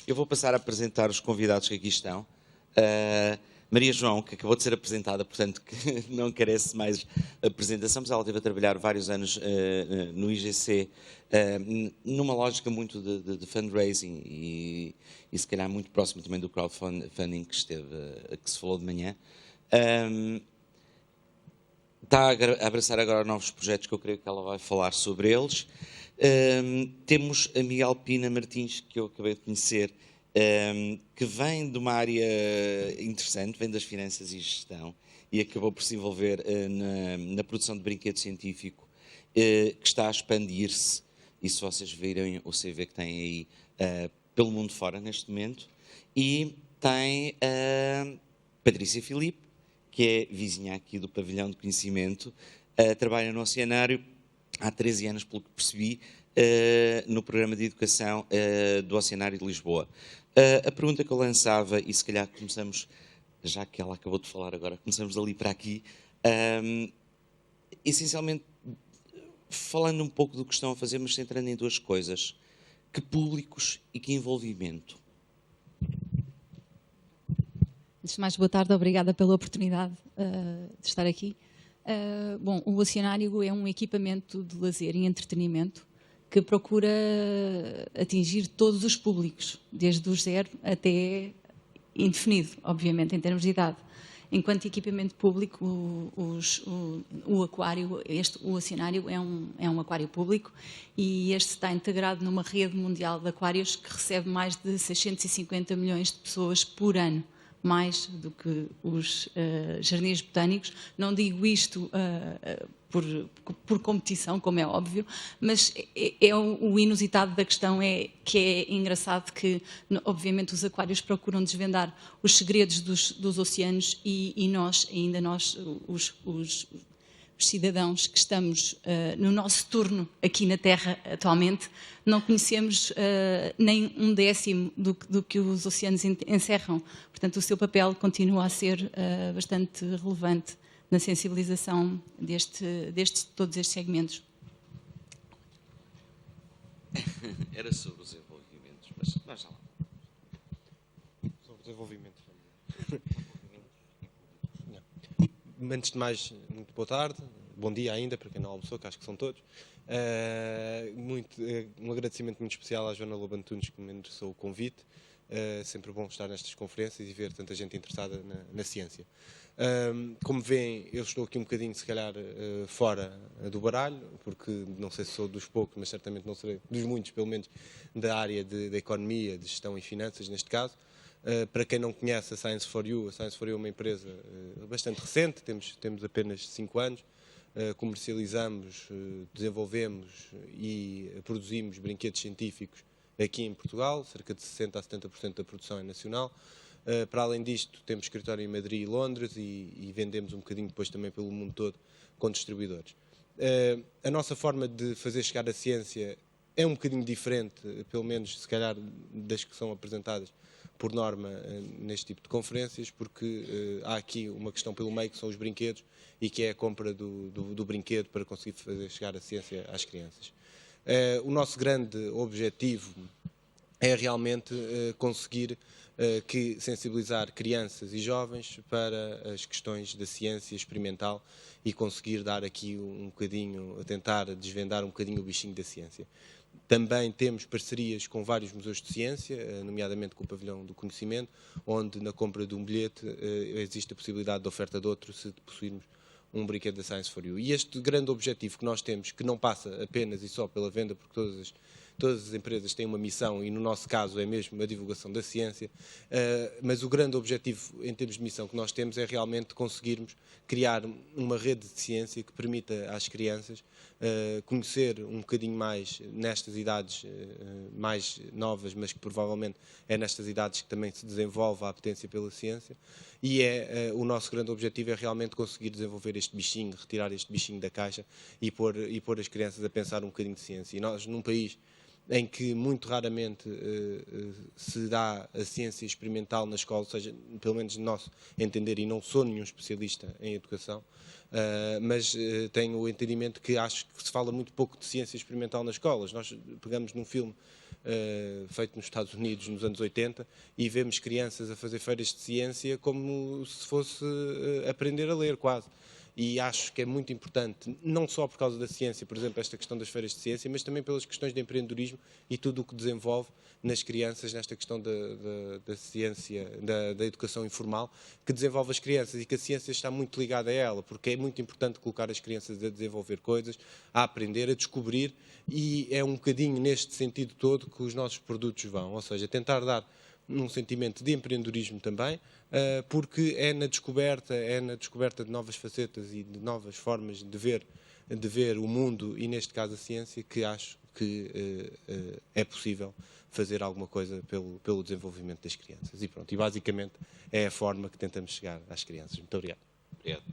Eu vou passar a apresentar os convidados que aqui estão. Maria João, que acabou de ser apresentada, portanto, que não carece mais apresentação, mas ela esteve a trabalhar vários anos no IGC, numa lógica muito de fundraising e se calhar muito próximo também do crowdfunding que se falou de manhã. Está a abraçar agora novos projetos que eu creio que ela vai falar sobre eles. Temos a Miguel Pina Martins, que eu acabei de conhecer, que vem de uma área interessante, vem das finanças e gestão, e acabou por se envolver na produção de brinquedo científico, que está a expandir-se, e se vocês virem o CV que tem aí pelo mundo fora neste momento, e tem a Patrícia Filipe, que é vizinha aqui do Pavilhão de Conhecimento, trabalha no Oceanário há 13 anos, pelo que percebi, no programa de educação do Oceanário de Lisboa. A pergunta que eu lançava, e se calhar começamos, já que ela acabou de falar agora, começamos dali para aqui, essencialmente falando um pouco do que estão a fazer, mas centrando em duas coisas: que públicos e que envolvimento. Antes de mais, boa tarde, obrigada pela oportunidade de estar aqui. Bom, o Oceanário é um equipamento de lazer e entretenimento que procura atingir todos os públicos, desde o zero até indefinido, obviamente, em termos de idade. Enquanto equipamento público, o aquário, o Oceanário é um aquário público e este está integrado numa rede mundial de aquários que recebe mais de 650 milhões de pessoas por ano, mais do que os jardins botânicos. Não digo isto por competição, como é óbvio, mas o inusitado da questão é que é engraçado que, obviamente, os aquários procuram desvendar os segredos dos oceanos e nós, os cidadãos que estamos no nosso turno aqui na Terra atualmente, não conhecemos nem um décimo do que os oceanos encerram. Portanto, o seu papel continua a ser bastante relevante na sensibilização todos estes segmentos. Era sobre os desenvolvimentos, mas nós já lá. Sobre o desenvolvimento. Antes de mais, muito boa tarde, bom dia ainda, para quem não almoçou, que acho que são todos. Um agradecimento muito especial à Joana Lobo Antunes, que me endereçou o convite. Sempre bom estar nestas conferências e ver tanta gente interessada na ciência. Como veem, eu estou aqui um bocadinho, se calhar, fora do baralho, porque não sei se sou dos poucos, mas certamente não serei dos muitos, pelo menos, da área da economia, de gestão e finanças, neste caso. Para quem não conhece a Science4U é uma empresa bastante recente, temos apenas 5 anos, comercializamos, desenvolvemos e produzimos brinquedos científicos aqui em Portugal, cerca de 60% a 70% da produção é nacional. Para além disto, temos escritório em Madrid e Londres e vendemos um bocadinho depois também pelo mundo todo com distribuidores. A nossa forma de fazer chegar a ciência é um bocadinho diferente, pelo menos se calhar das que são apresentadas por norma neste tipo de conferências, porque há aqui uma questão pelo meio que são os brinquedos e que é a compra do brinquedo para conseguir fazer chegar a ciência às crianças. O nosso grande objetivo é realmente conseguir sensibilizar crianças e jovens para as questões da ciência experimental e conseguir dar aqui um bocadinho, tentar desvendar um bocadinho o bichinho da ciência. Também temos parcerias com vários museus de ciência, nomeadamente com o Pavilhão do Conhecimento, onde na compra de um bilhete existe a possibilidade de oferta de outro se possuirmos um brinquedo da Science4U. E este grande objetivo que nós temos, que não passa apenas e só pela venda, porque todas as empresas têm uma missão e no nosso caso é mesmo a divulgação da ciência, mas o grande objetivo em termos de missão que nós temos é realmente conseguirmos criar uma rede de ciência que permita às crianças conhecer um bocadinho mais nestas idades mais novas, mas que provavelmente é nestas idades que também se desenvolve a apetência pela ciência, e o nosso grande objetivo é realmente conseguir desenvolver este bichinho, retirar este bichinho da caixa e pôr as crianças a pensar um bocadinho de ciência. E nós, num país em que muito raramente se dá a ciência experimental na escola, ou seja, pelo menos no nosso entender, e não sou nenhum especialista em educação, mas tenho o entendimento que acho que se fala muito pouco de ciência experimental nas escolas. Nós pegamos num filme feito nos Estados Unidos nos anos 80, e vemos crianças a fazer feiras de ciência como se fosse aprender a ler, quase. E acho que é muito importante, não só por causa da ciência, por exemplo, esta questão das feiras de ciência, mas também pelas questões de empreendedorismo e tudo o que desenvolve nas crianças, nesta questão da ciência, da educação informal, que desenvolve as crianças, e que a ciência está muito ligada a ela, porque é muito importante colocar as crianças a desenvolver coisas, a aprender, a descobrir, e é um bocadinho neste sentido todo que os nossos produtos vão, ou seja, tentar dar num sentimento de empreendedorismo também, porque é na descoberta de novas facetas e de novas formas de ver o mundo, e neste caso a ciência, que acho que é possível fazer alguma coisa pelo desenvolvimento das crianças. E pronto, e basicamente é a forma que tentamos chegar às crianças. Muito obrigado. Obrigado.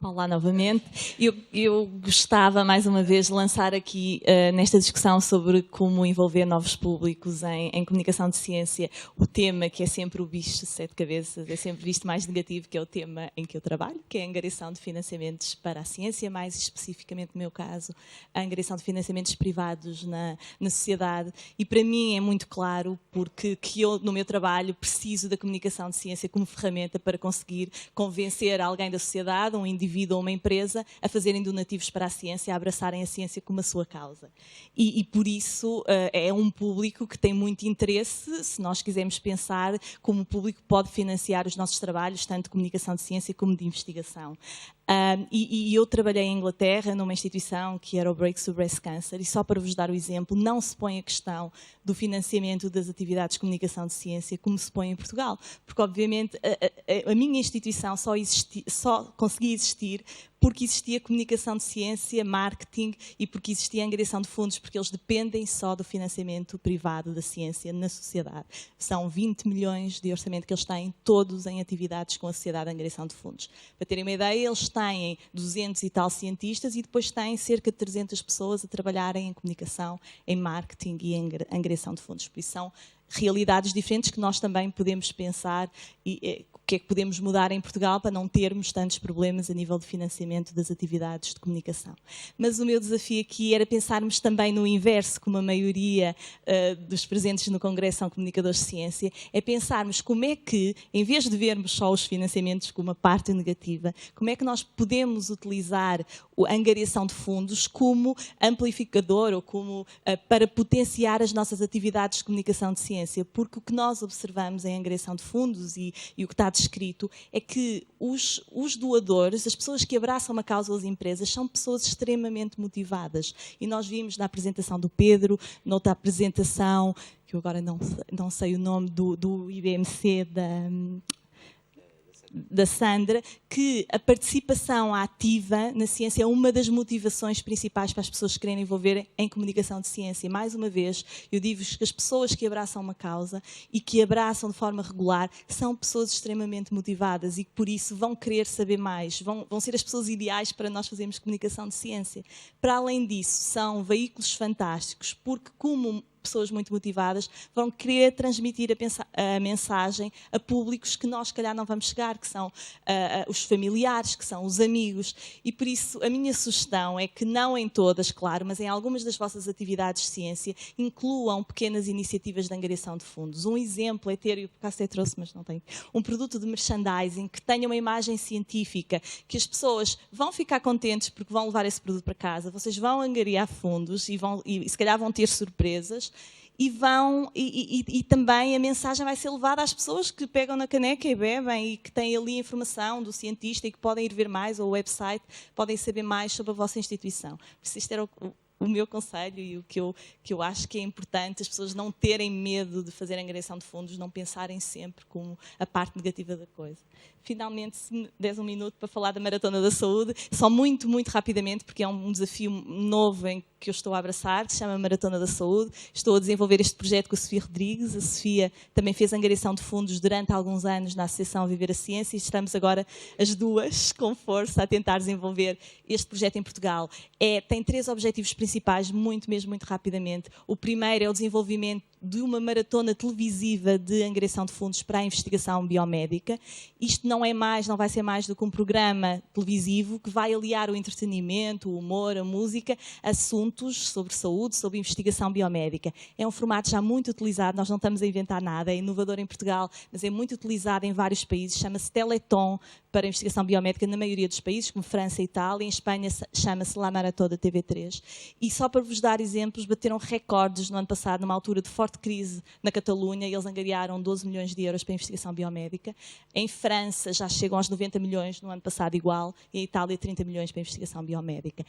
Olá novamente. Eu gostava mais uma vez de lançar aqui nesta discussão sobre como envolver novos públicos em comunicação de ciência o tema que é sempre o bicho de 7 cabeças, é sempre visto mais negativo, que é o tema em que eu trabalho, que é a angariação de financiamentos para a ciência, mais especificamente no meu caso, a angariação de financiamentos privados na sociedade. E para mim é muito claro porque que eu no meu trabalho preciso da comunicação de ciência como ferramenta para conseguir convencer alguém da sociedade, um indivíduo ou uma empresa, a fazerem donativos para a ciência, a abraçarem a ciência como a sua causa. E por isso é um público que tem muito interesse, se nós quisermos pensar como o público pode financiar os nossos trabalhos, tanto de comunicação de ciência como de investigação. E eu trabalhei em Inglaterra numa instituição que era o Breakthrough Breast Cancer, e só para vos dar o exemplo, não se põe a questão do financiamento das atividades de comunicação de ciência como se põe em Portugal, porque obviamente a minha instituição só conseguia existir porque existia comunicação de ciência, marketing, e porque existia angariação de fundos, porque eles dependem só do financiamento privado da ciência na sociedade. São 20 milhões de orçamento que eles têm, todos em atividades com a sociedade de angariação de fundos. Para terem uma ideia, eles têm 200 e tal cientistas e depois têm cerca de 300 pessoas a trabalharem em comunicação, em marketing e em angariação de fundos. Por isso são realidades diferentes que nós também podemos pensar e o que é que podemos mudar em Portugal para não termos tantos problemas a nível de financiamento das atividades de comunicação. Mas o meu desafio aqui era pensarmos também no inverso, como a maioria dos presentes no Congresso são comunicadores de ciência, é pensarmos como é que, em vez de vermos só os financiamentos como uma parte negativa, como é que nós podemos utilizar a angariação de fundos como amplificador ou como para potenciar as nossas atividades de comunicação de ciência, porque o que nós observamos em angariação de fundos e o que está descrito é que os doadores, as pessoas que abraçam uma causa das empresas, são pessoas extremamente motivadas. E nós vimos na apresentação do Pedro, noutra apresentação, que eu agora não sei o nome, do IBMC, da Sandra, que a participação ativa na ciência é uma das motivações principais para as pessoas que querem envolver em comunicação de ciência. Mais uma vez, eu digo-vos que as pessoas que abraçam uma causa e que abraçam de forma regular são pessoas extremamente motivadas e que, por isso, vão querer saber mais, vão ser as pessoas ideais para nós fazermos comunicação de ciência. Para além disso, são veículos fantásticos, porque como pessoas muito motivadas vão querer transmitir a mensagem a públicos que nós, se calhar, não vamos chegar, que são os familiares, que são os amigos. E, por isso, a minha sugestão é que, não em todas, claro, mas em algumas das vossas atividades de ciência, incluam pequenas iniciativas de angariação de fundos. Um exemplo é ter, eu por acaso até trouxe, mas não tenho, um produto de merchandising que tenha uma imagem científica, que as pessoas vão ficar contentes porque vão levar esse produto para casa, vocês vão angariar fundos e se calhar vão ter surpresas. E também a mensagem vai ser levada às pessoas que pegam na caneca e bebem e que têm ali a informação do cientista e que podem ir ver mais, ou o website, podem saber mais sobre a vossa instituição. Por isso, isto era o meu conselho e o que eu acho que é importante, as pessoas não terem medo de fazer a angariação de fundos, não pensarem sempre como a parte negativa da coisa. Finalmente, se me des um minuto para falar da Maratona da Saúde, só muito, muito rapidamente, porque é um desafio novo em que eu estou a abraçar, que se chama Maratona da Saúde. Estou a desenvolver este projeto com a Sofia Rodrigues. A Sofia também fez angariação de fundos durante alguns anos na Associação Viver a Ciência e estamos agora as duas, com força, a tentar desenvolver este projeto em Portugal. Tem 3 objetivos principais, muito rapidamente. O primeiro é o desenvolvimento de uma maratona televisiva de angariação de fundos para a investigação biomédica. Isto não vai ser mais do que um programa televisivo que vai aliar o entretenimento, o humor, a música, assuntos sobre saúde, sobre investigação biomédica. É um formato já muito utilizado, nós não estamos a inventar nada, é inovador em Portugal, mas é muito utilizado em vários países, chama-se Teleton para a investigação biomédica na maioria dos países, como França e Itália. Em Espanha chama-se La Marató da TV3. E só para vos dar exemplos, bateram recordes no ano passado, numa altura de forte crise na Catalunha, e eles angariaram 12 milhões de euros para a investigação biomédica. Em França já chegam aos 90 milhões no ano passado igual, e em Itália 30 milhões para a investigação biomédica.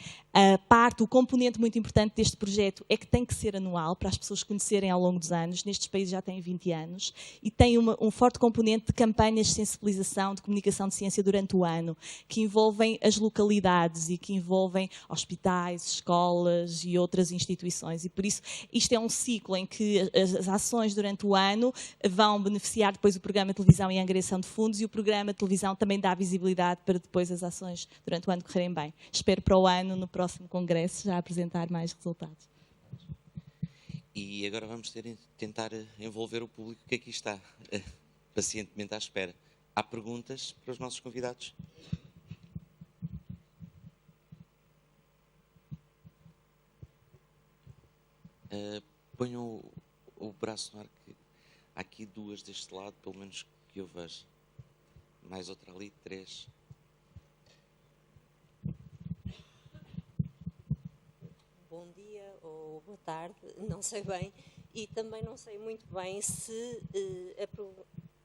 O componente muito importante deste projeto é que tem que ser anual, para as pessoas conhecerem ao longo dos anos. Nestes países já tem 20 anos, e tem um forte componente de campanhas de sensibilização, de comunicação de ciência durante o ano, que envolvem as localidades e que envolvem hospitais, escolas e outras instituições. E por isso isto é um ciclo em que as ações durante o ano vão beneficiar depois o programa de televisão e a angariação de fundos, e o programa de televisão também dá visibilidade para depois as ações durante o ano correrem bem. Espero para o ano, no próximo congresso, já apresentar mais resultados. E agora vamos tentar envolver o público que aqui está, pacientemente à espera. Há perguntas para os nossos convidados? Ponham o braço no ar, que há aqui duas deste lado, pelo menos que eu vejo. Mais outra ali, 3. Bom dia ou boa tarde, não sei bem, e também não sei muito bem se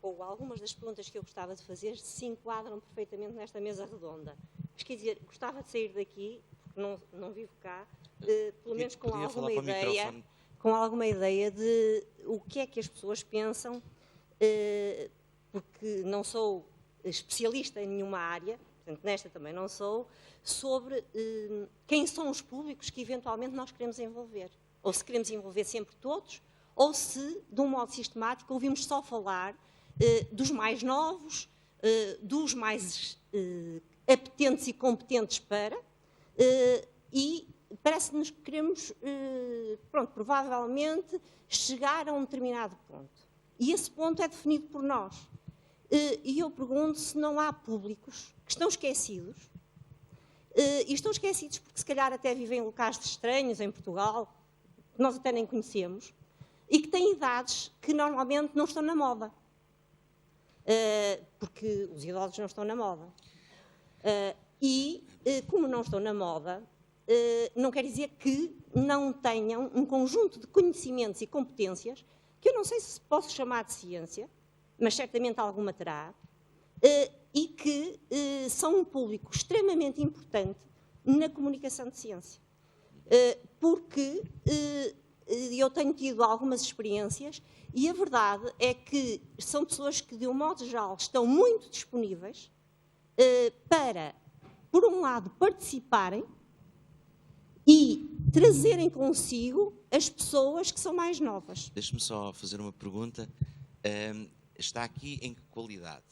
ou algumas das perguntas que eu gostava de fazer se enquadram perfeitamente nesta mesa redonda. Mas quer dizer, gostava de sair daqui, porque não vivo cá, pelo menos com alguma ideia de o que é que as pessoas pensam, porque não sou especialista em nenhuma área, portanto nesta também não sou, sobre quem são os públicos que eventualmente nós queremos envolver. Ou se queremos envolver sempre todos, ou se, de um modo sistemático, ouvimos só falar dos mais novos, dos mais apetentes e competentes para, e parece-nos que queremos, provavelmente, chegar a um determinado ponto. E esse ponto é definido por nós. E eu pergunto se não há públicos que estão esquecidos, e estão esquecidos porque se calhar até vivem em locais estranhos em Portugal, que nós até nem conhecemos, e que têm idades que normalmente não estão na moda. Porque os idosos não estão na moda. Como não estão na moda, não quer dizer que não tenham um conjunto de conhecimentos e competências, que eu não sei se posso chamar de ciência, mas certamente alguma terá, e que são um público extremamente importante na comunicação de ciência. Porque eu tenho tido algumas experiências e a verdade é que são pessoas que, de um modo geral, estão muito disponíveis para, por um lado, participarem e trazerem consigo as pessoas que são mais novas. Deixe-me só fazer uma pergunta. Está aqui em que qualidade?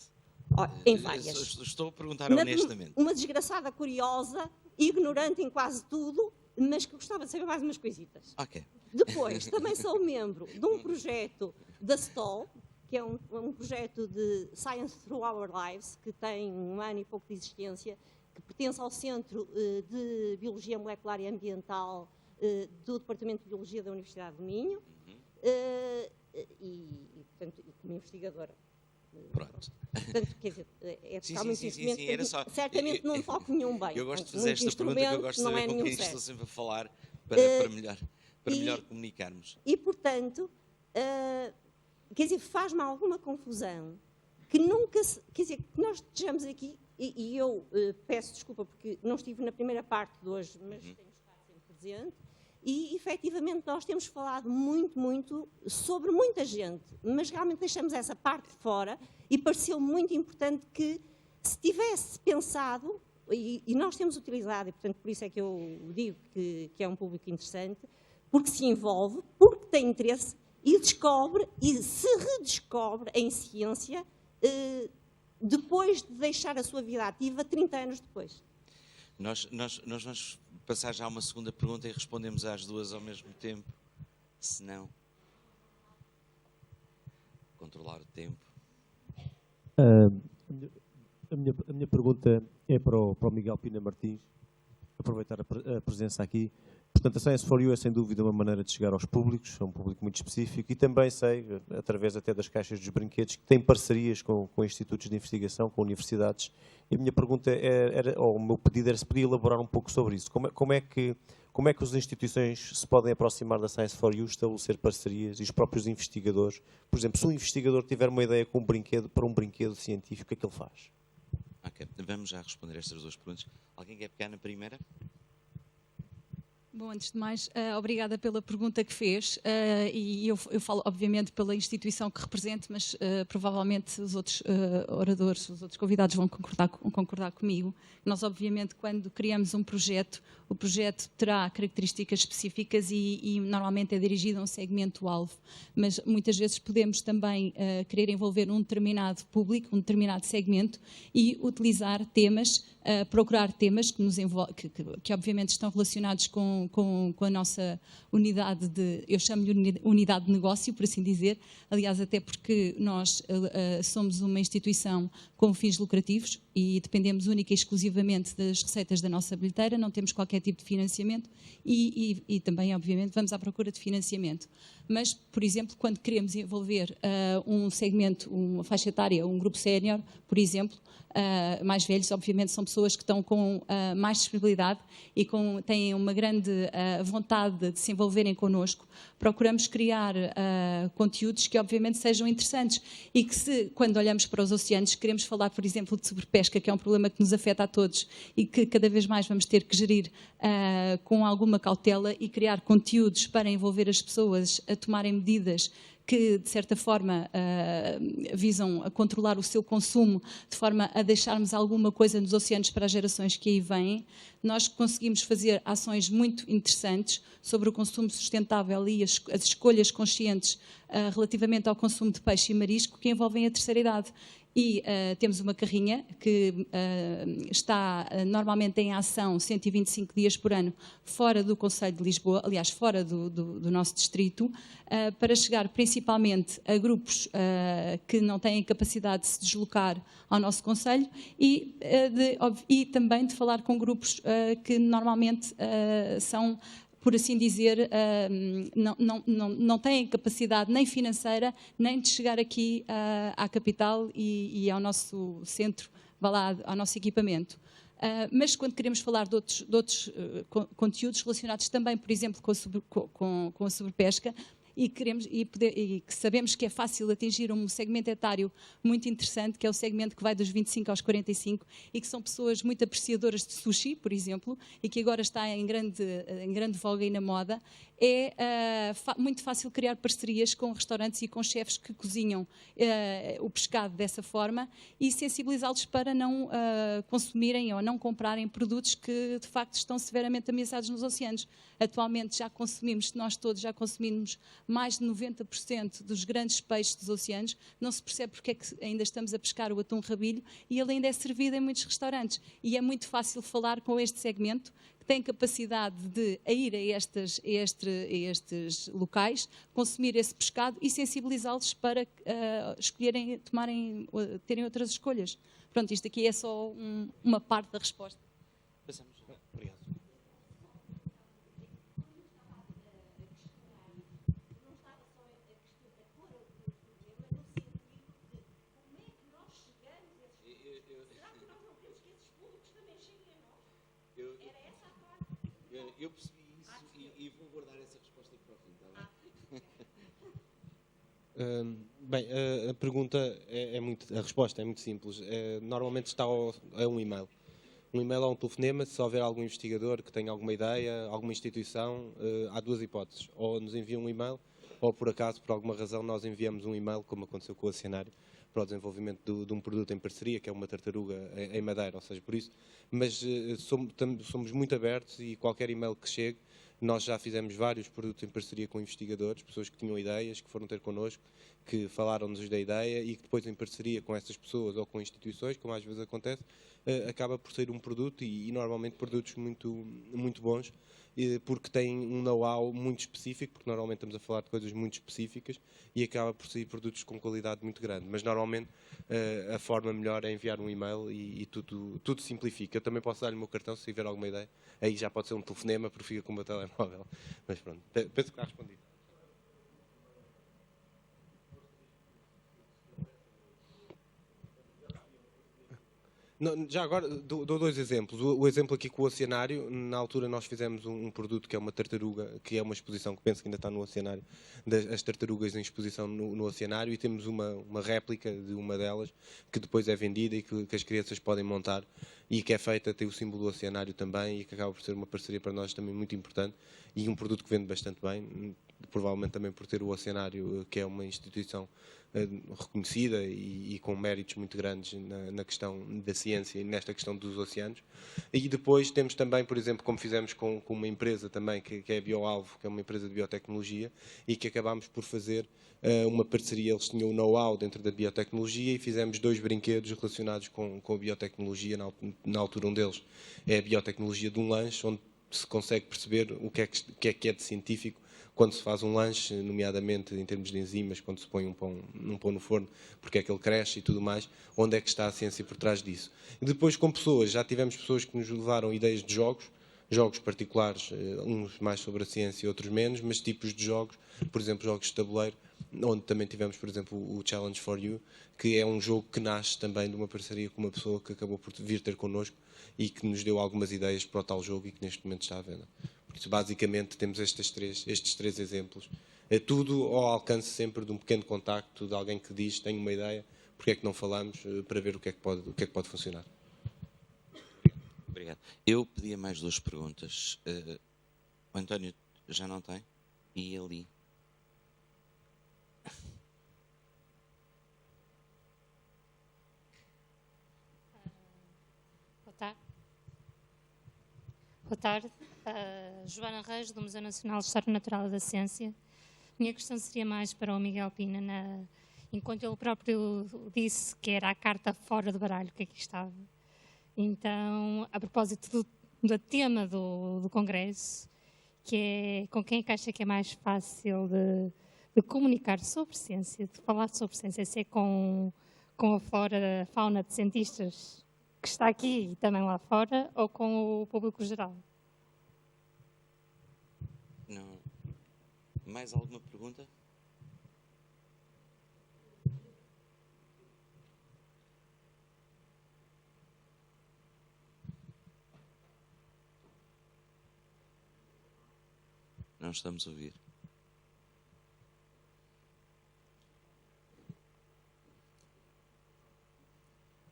Em várias. Estou a perguntar honestamente. Uma desgraçada curiosa, ignorante em quase tudo, mas que gostava de saber mais umas coisitas. Ok. Depois, também sou membro de um projeto da STOL, que é um projeto de Science Through Our Lives, que tem 1 ano e pouco de existência, que pertence ao Centro de Biologia Molecular e Ambiental do Departamento de Biologia da Universidade do Minho, portanto, como investigadora. Pronto. Portanto, quer dizer, sim, era só, certamente não toco nenhum bem. Eu gosto de fazer esta pergunta, que eu gosto de saber com quem estou sempre a falar, para melhor comunicarmos. E, portanto, quer dizer, faz-me alguma confusão que nunca quer dizer, que nós estejamos aqui, e eu peço desculpa porque não estive na primeira parte de hoje, mas tenho estado sempre presente, e efetivamente nós temos falado muito sobre muita gente, mas realmente deixamos essa parte de fora e pareceu muito importante que se tivesse pensado, e nós temos utilizado, e portanto por isso é que eu digo que é um público interessante, porque se envolve, porque tem interesse e descobre e se redescobre em ciência depois de deixar a sua vida ativa 30 anos depois. Nós vamos passar já a uma segunda pergunta e respondemos às duas ao mesmo tempo, se não... controlar o tempo. A minha pergunta é para o Miguel Pina Martins, aproveitar a presença aqui. Portanto, a Science for You é sem dúvida uma maneira de chegar aos públicos, a um público muito específico, e também sei, através até das caixas dos brinquedos, que tem parcerias com institutos de investigação, com universidades. E a minha pergunta ou o meu pedido era se podia elaborar um pouco sobre isso. Como é que as instituições se podem aproximar da Science for You, estabelecer parcerias, e os próprios investigadores? Por exemplo, se um investigador tiver uma ideia para um brinquedo científico, o que é que ele faz? Ok, vamos já responder estas duas perguntas. Alguém quer pegar na primeira? Bom, antes de mais, obrigada pela pergunta que fez, e eu falo obviamente pela instituição que represento, mas provavelmente os outros oradores, os outros convidados vão concordar comigo. Nós obviamente quando criamos um projeto, o projeto terá características específicas e normalmente é dirigido a um segmento-alvo, mas muitas vezes podemos também querer envolver um determinado público, um determinado segmento e utilizar temas, procurar temas que obviamente estão relacionados com a nossa unidade eu chamo-lhe unidade de negócio, por assim dizer, aliás até porque nós somos uma instituição com fins lucrativos e dependemos única e exclusivamente das receitas da nossa bilheteira, não temos qualquer tipo de financiamento e também, obviamente, vamos à procura de financiamento. Mas, por exemplo, quando queremos envolver um segmento, uma faixa etária, um grupo sénior, por exemplo, mais velhos, obviamente, são pessoas que estão com mais disponibilidade e têm uma grande vontade de se envolverem connosco. Procuramos criar conteúdos que, obviamente, sejam interessantes e que, quando olhamos para os oceanos, queremos falar, por exemplo, de sobrepesca, que é um problema que nos afeta a todos e que cada vez mais vamos ter que gerir com alguma cautela e criar conteúdos para envolver as pessoas a tomarem medidas que, de certa forma, visam a controlar o seu consumo, de forma a deixarmos alguma coisa nos oceanos para as gerações que aí vêm. Nós conseguimos fazer ações muito interessantes sobre o consumo sustentável e as escolhas conscientes relativamente ao consumo de peixe e marisco que envolvem a terceira idade. E temos uma carrinha que está normalmente em ação 125 dias por ano fora do Concelho de Lisboa, aliás, fora do nosso distrito, para chegar principalmente a grupos que não têm capacidade de se deslocar ao nosso Concelho e também de falar com grupos que normalmente são, por assim dizer, não têm capacidade nem financeira, nem de chegar aqui à capital e ao nosso centro, ao nosso equipamento. Mas quando queremos falar de outros conteúdos relacionados também, por exemplo, com a sobrepesca, e que sabemos que é fácil atingir um segmento etário muito interessante, que é o segmento que vai dos 25 aos 45 e que são pessoas muito apreciadoras de sushi, por exemplo, e que agora está em grande voga e na moda. É muito fácil criar parcerias com restaurantes e com chefes que cozinham o pescado dessa forma e sensibilizá-los para não consumirem ou não comprarem produtos que de facto estão severamente ameaçados nos oceanos. Atualmente nós todos já consumimos mais de 90% dos grandes peixes dos oceanos. Não se percebe porque é que ainda estamos a pescar o atum rabilho e ele ainda é servido em muitos restaurantes. E é muito fácil falar com este segmento que tem capacidade de ir a estes locais, consumir esse pescado e sensibilizá-los para terem outras escolhas. Pronto, isto aqui é só uma parte da resposta. Obrigado. Eu percebi isso e vou guardar essa resposta para o fim, está bem? Bem, a pergunta a resposta é muito simples. Normalmente está a um e-mail. Um e-mail ou um telefonema, se houver algum investigador que tenha alguma ideia, alguma instituição, há duas hipóteses. Ou nos envia um e-mail, ou por acaso, por alguma razão, nós enviamos um e-mail, como aconteceu com o Oceanário, para o desenvolvimento de um produto em parceria, que é uma tartaruga em madeira, ou seja, por isso. Mas somos muito abertos e qualquer e-mail que chegue, nós já fizemos vários produtos em parceria com investigadores, pessoas que tinham ideias, que foram ter connosco, que falaram-nos da ideia e que depois, em parceria com essas pessoas ou com instituições, como às vezes acontece, acaba por ser um produto e normalmente produtos muito bons, porque têm um know-how muito específico, porque normalmente estamos a falar de coisas muito específicas e acaba por sair produtos com qualidade muito grande. Mas normalmente a forma melhor é enviar um e-mail e tudo simplifica. Eu também posso dar-lhe o meu cartão se tiver alguma ideia. Aí já pode ser um telefonema, porque fica com o meu telemóvel. Mas pronto, penso que está respondido. Não, já agora dou 2 exemplos. O exemplo aqui com o Oceanário, na altura nós fizemos um produto que é uma tartaruga, que é uma exposição que penso que ainda está no Oceanário, as tartarugas em exposição no Oceanário, e temos uma réplica de uma delas que depois é vendida e que as crianças podem montar e que é feita, tem o símbolo do Oceanário também e que acaba por ser uma parceria para nós também muito importante e um produto que vende bastante bem, provavelmente também por ter o Oceanário, que é uma instituição reconhecida e com méritos muito grandes na questão da ciência e nesta questão dos oceanos. E depois temos também, por exemplo, como fizemos com uma empresa também, que é a BioAlvo, que é uma empresa de biotecnologia, e que acabámos por fazer uma parceria. Eles tinham o know-how dentro da biotecnologia e fizemos 2 brinquedos relacionados com a biotecnologia. Na altura, um deles é a biotecnologia de um lanche, onde se consegue perceber o que é de científico quando se faz um lanche, nomeadamente em termos de enzimas, quando se põe um pão no forno, porque é que ele cresce e tudo mais, onde é que está a ciência por trás disso. E depois com pessoas, já tivemos pessoas que nos levaram ideias de jogos particulares, uns mais sobre a ciência e outros menos, mas tipos de jogos, por exemplo, jogos de tabuleiro, onde também tivemos, por exemplo, o Challenge for You, que é um jogo que nasce também de uma parceria com uma pessoa que acabou por vir ter connosco e que nos deu algumas ideias para o tal jogo e que neste momento está à venda. Por isso, basicamente, temos estes três exemplos. É tudo ao alcance sempre de um pequeno contacto, de alguém que diz, tenho uma ideia, porque é que não falamos, para ver o que é que pode funcionar. Obrigado. Eu pedia mais 2 perguntas. O António já não tem? E ali? Boa tarde. Joana Reis, do Museu Nacional de História Natural e da Ciência. Minha questão seria mais para o Miguel Pina, enquanto ele próprio disse que era a carta fora do baralho que aqui estava. Então, a propósito do tema do Congresso, que é com quem é que acha que é mais fácil de comunicar sobre ciência, de falar sobre ciência, se é com a fauna de cientistas que está aqui e também lá fora, ou com o público geral? Não. Mais alguma pergunta? Não estamos a ouvir.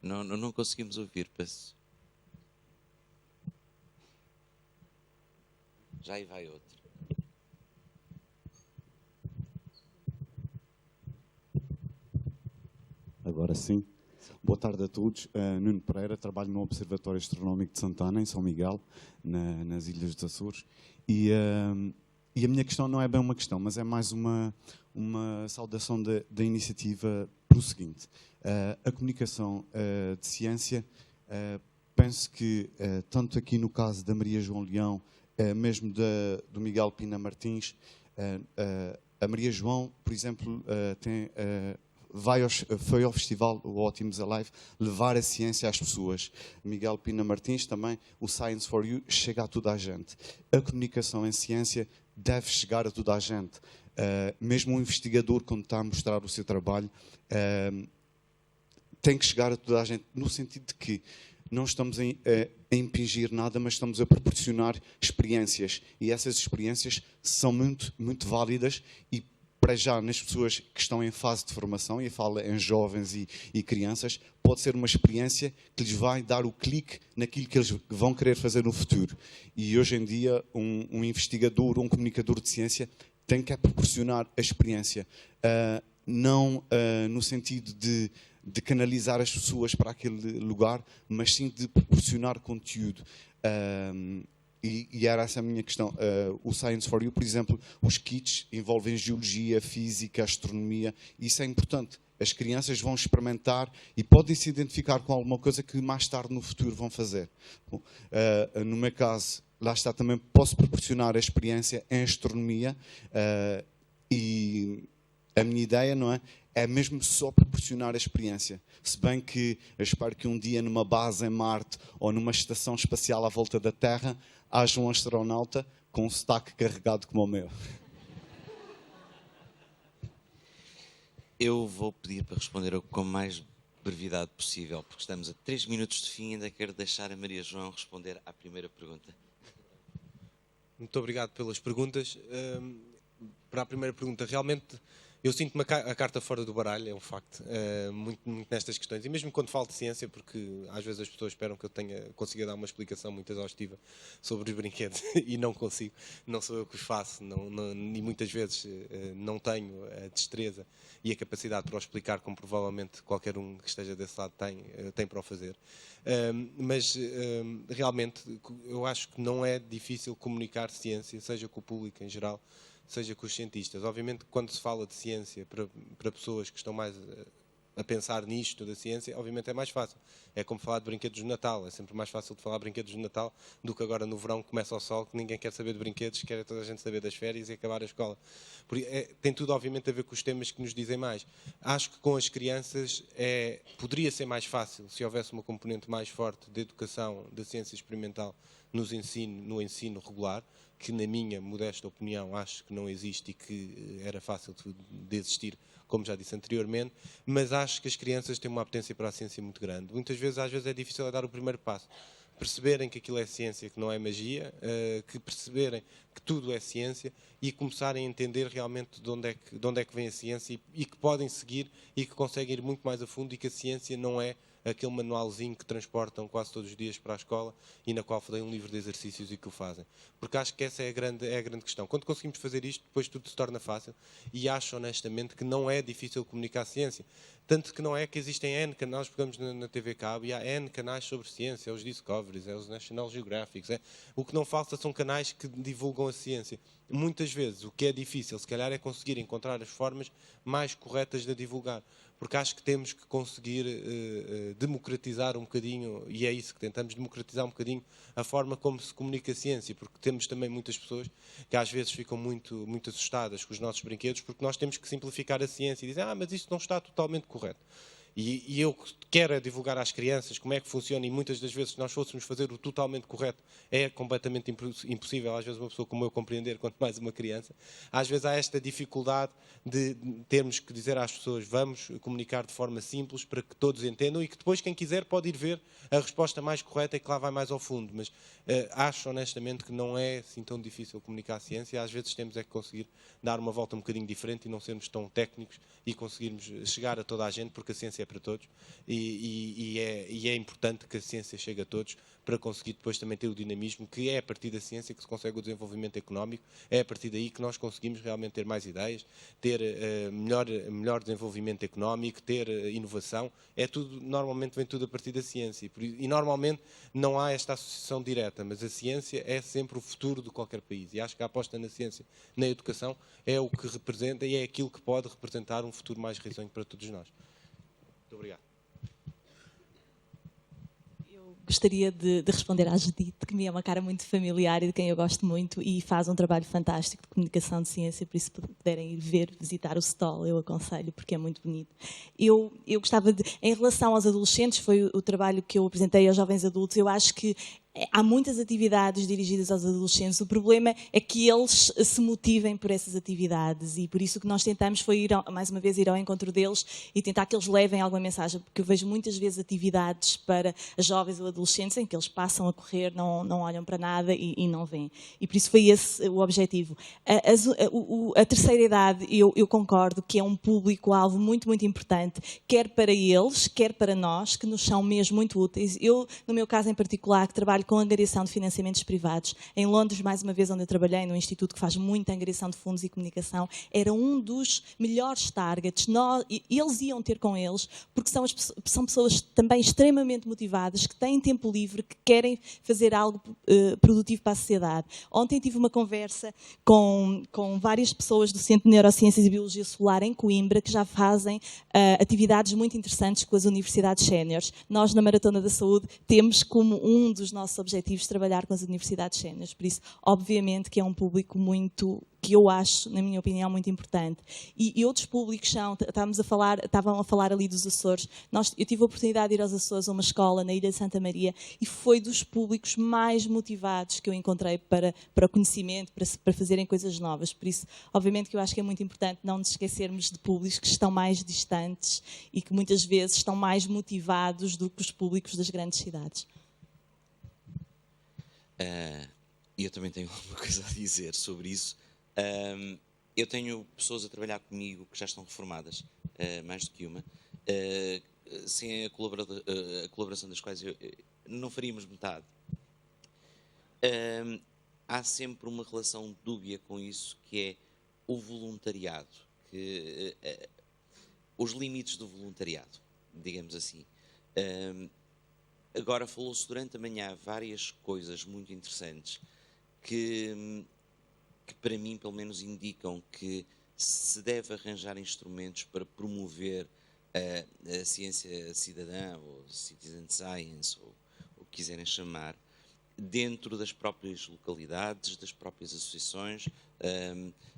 Não conseguimos ouvir, peço. Já aí vai outro. Agora sim. Boa tarde a todos. Nuno Pereira, trabalho no Observatório Astronómico de Santana, em São Miguel, nas Ilhas dos Açores. E a minha questão não é bem uma questão, mas é mais uma saudação da iniciativa pelo seguinte. A comunicação de ciência, penso que, tanto aqui no caso da Maria João Leão, mesmo do Miguel Pina Martins, a Maria João, por exemplo, foi ao festival, o Ótimos Alive, levar a ciência às pessoas. Miguel Pina Martins também, o Science for You, chega a toda a gente. A comunicação em ciência deve chegar a toda a gente. Mesmo um investigador, quando está a mostrar o seu trabalho, tem que chegar a toda a gente, no sentido de que não estamos a impingir nada, mas estamos a proporcionar experiências. E essas experiências são muito, muito válidas e, para já, nas pessoas que estão em fase de formação, e falo em jovens e crianças, pode ser uma experiência que lhes vai dar o clique naquilo que eles vão querer fazer no futuro. E hoje em dia, um investigador, um comunicador de ciência, tem que proporcionar a experiência. Não no sentido de canalizar as pessoas para aquele lugar, mas sim de proporcionar conteúdo. E era essa a minha questão. O Science for You, por exemplo, os kits envolvem geologia, física, astronomia, e isso é importante. As crianças vão experimentar e podem se identificar com alguma coisa que mais tarde no futuro vão fazer. Bom, no meu caso, lá está, também posso proporcionar a experiência em astronomia, e a minha ideia, não é? É mesmo só proporcionar a experiência. Se bem que eu espero que um dia numa base em Marte ou numa estação espacial à volta da Terra haja um astronauta com um sotaque carregado como o meu. Eu vou pedir para responder com mais brevidade possível, porque estamos a 3 minutos de fim e ainda quero deixar a Maria João responder à primeira pergunta. Muito obrigado pelas perguntas. Para a primeira pergunta, realmente eu sinto-me a carta fora do baralho, é um facto, muito nestas questões. E mesmo quando falo de ciência, porque às vezes as pessoas esperam que eu consiga dar uma explicação muito exaustiva sobre os brinquedos e não consigo, não sou eu que os faço, e muitas vezes não tenho a destreza e a capacidade para o explicar, como provavelmente qualquer um que esteja desse lado tem para o fazer. Mas realmente eu acho que não é difícil comunicar ciência, seja com o público em geral, seja com os cientistas. Obviamente, quando se fala de ciência para pessoas que estão mais a pensar nisto da ciência, obviamente é mais fácil. É como falar de brinquedos de Natal. É sempre mais fácil de falar de brinquedos de Natal do que agora no verão que começa o sol, que ninguém quer saber de brinquedos, quer toda a gente saber das férias e acabar a escola. Tem tudo, obviamente, a ver com os temas que nos dizem mais. Acho que com as crianças poderia ser mais fácil se houvesse uma componente mais forte de educação da ciência experimental no ensino regular, que na minha modesta opinião acho que não existe e que era fácil de existir, como já disse anteriormente, mas acho que as crianças têm uma apetência para a ciência muito grande. Muitas vezes, às vezes é difícil dar o primeiro passo. Perceberem que aquilo é ciência, que não é magia, que perceberem que tudo é ciência e começarem a entender realmente de onde é que vem a ciência e que podem seguir e que conseguem ir muito mais a fundo e que a ciência não é aquele manualzinho que transportam quase todos os dias para a escola e na qual dão um livro de exercícios e que o fazem. Porque acho que essa é a grande questão. Quando conseguimos fazer isto, depois tudo se torna fácil e acho honestamente que não é difícil comunicar ciência. Tanto que não é que existem N canais, pegamos na TV Cabo e há N canais sobre ciência, é os Discoveries, é os National Geographic. O que não falta são canais que divulgam a ciência. Muitas vezes o que é difícil, se calhar, é conseguir encontrar as formas mais corretas de a divulgar. Porque acho que temos que conseguir democratizar um bocadinho, e é isso que tentamos, democratizar um bocadinho a forma como se comunica a ciência, porque temos também muitas pessoas que às vezes ficam muito, muito assustadas com os nossos brinquedos, porque nós temos que simplificar a ciência e dizer, mas isto não está totalmente correto. E eu quero divulgar às crianças como é que funciona, e muitas das vezes, se nós fôssemos fazer o totalmente correto, é completamente impossível, às vezes uma pessoa como eu compreender, quanto mais uma criança. Às vezes há esta dificuldade de termos que dizer às pessoas, vamos comunicar de forma simples para que todos entendam e que depois quem quiser pode ir ver a resposta mais correta e que lá vai mais ao fundo. Mas acho honestamente que não é assim tão difícil comunicar a ciência. Às vezes temos é que conseguir dar uma volta um bocadinho diferente e não sermos tão técnicos e conseguirmos chegar a toda a gente, porque a ciência é para todos e é importante que a ciência chegue a todos para conseguir depois também ter o dinamismo, que é a partir da ciência que se consegue o desenvolvimento económico, é a partir daí que nós conseguimos realmente ter mais ideias, ter melhor desenvolvimento económico, ter inovação. Normalmente vem tudo a partir da ciência e normalmente não há esta associação direta, mas a ciência é sempre o futuro de qualquer país e acho que a aposta na ciência, na educação, é o que representa e é aquilo que pode representar um futuro mais risonho para todos nós. Muito obrigado. Gostaria de responder à Judite, que me é uma cara muito familiar e de quem eu gosto muito e faz um trabalho fantástico de comunicação de ciência, por isso se puderem ir visitar o stall, eu aconselho, porque é muito bonito. Eu gostava de, em relação aos adolescentes, foi o trabalho que eu apresentei aos jovens adultos, eu acho que há muitas atividades dirigidas aos adolescentes, o problema é que eles se motivem por essas atividades e por isso o que nós tentamos foi mais uma vez ir ao encontro deles e tentar que eles levem alguma mensagem, porque eu vejo muitas vezes atividades para jovens ou adolescentes em que eles passam a correr, não olham para nada e não veem. E por isso foi esse o objetivo. A terceira idade, eu concordo que é um público-alvo muito, muito importante, quer para eles, quer para nós, que nos são mesmo muito úteis. Eu, no meu caso em particular, que trabalho trabalho com angariação de financiamentos privados. Em Londres, mais uma vez, onde eu trabalhei, num instituto que faz muita angariação de fundos e comunicação, era um dos melhores targets. Eles iam ter com eles, porque são pessoas também extremamente motivadas, que têm tempo livre, que querem fazer algo produtivo para a sociedade. Ontem tive uma conversa com várias pessoas do Centro de Neurociências e Biologia Solar em Coimbra, que já fazem atividades muito interessantes com as universidades séniores. Nós, na Maratona da Saúde, temos como um dos nossos objetivos trabalhar com as universidades séniores. Por isso, obviamente, que é um público que eu acho, na minha opinião, muito importante. E outros públicos estavam a falar ali dos Açores. Eu tive a oportunidade de ir aos Açores a uma escola na Ilha de Santa Maria e foi dos públicos mais motivados que eu encontrei para o conhecimento, para fazerem coisas novas. Por isso, obviamente, que eu acho que é muito importante não nos esquecermos de públicos que estão mais distantes e que muitas vezes estão mais motivados do que os públicos das grandes cidades. Eu também tenho alguma coisa a dizer sobre isso. Eu tenho pessoas a trabalhar comigo que já estão reformadas, mais do que uma, sem a colaboração das quais não faríamos metade. Há sempre uma relação dúbia com isso, que é o voluntariado, os limites do voluntariado, digamos assim. Agora falou-se durante a manhã várias coisas muito interessantes que para mim, pelo menos, indicam que se deve arranjar instrumentos para promover a ciência cidadã, ou citizen science, ou o que quiserem chamar, dentro das próprias localidades, das próprias associações,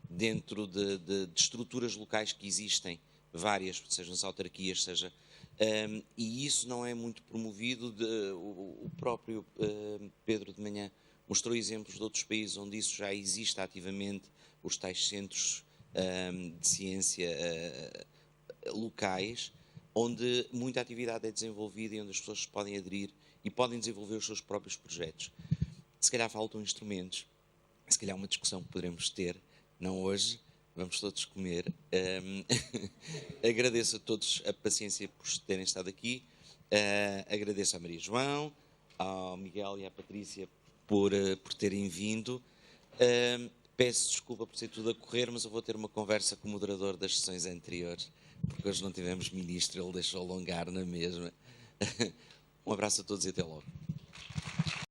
dentro de estruturas locais que existem, várias, sejam as autarquias, seja... e isso não é muito promovido. O próprio Pedro de manhã mostrou exemplos de outros países onde isso já existe ativamente, os tais centros de ciência locais, onde muita atividade é desenvolvida e onde as pessoas podem aderir e podem desenvolver os seus próprios projetos. Se calhar faltam instrumentos, se calhar uma discussão que poderemos ter, não hoje, vamos todos comer. Agradeço a todos a paciência por terem estado aqui, agradeço à Maria João, ao Miguel e à Patrícia por terem vindo. Peço desculpa por ser tudo a correr, mas eu vou ter uma conversa com o moderador das sessões anteriores, porque hoje não tivemos ministro, ele deixou alongar na mesma. Um abraço a todos e até logo.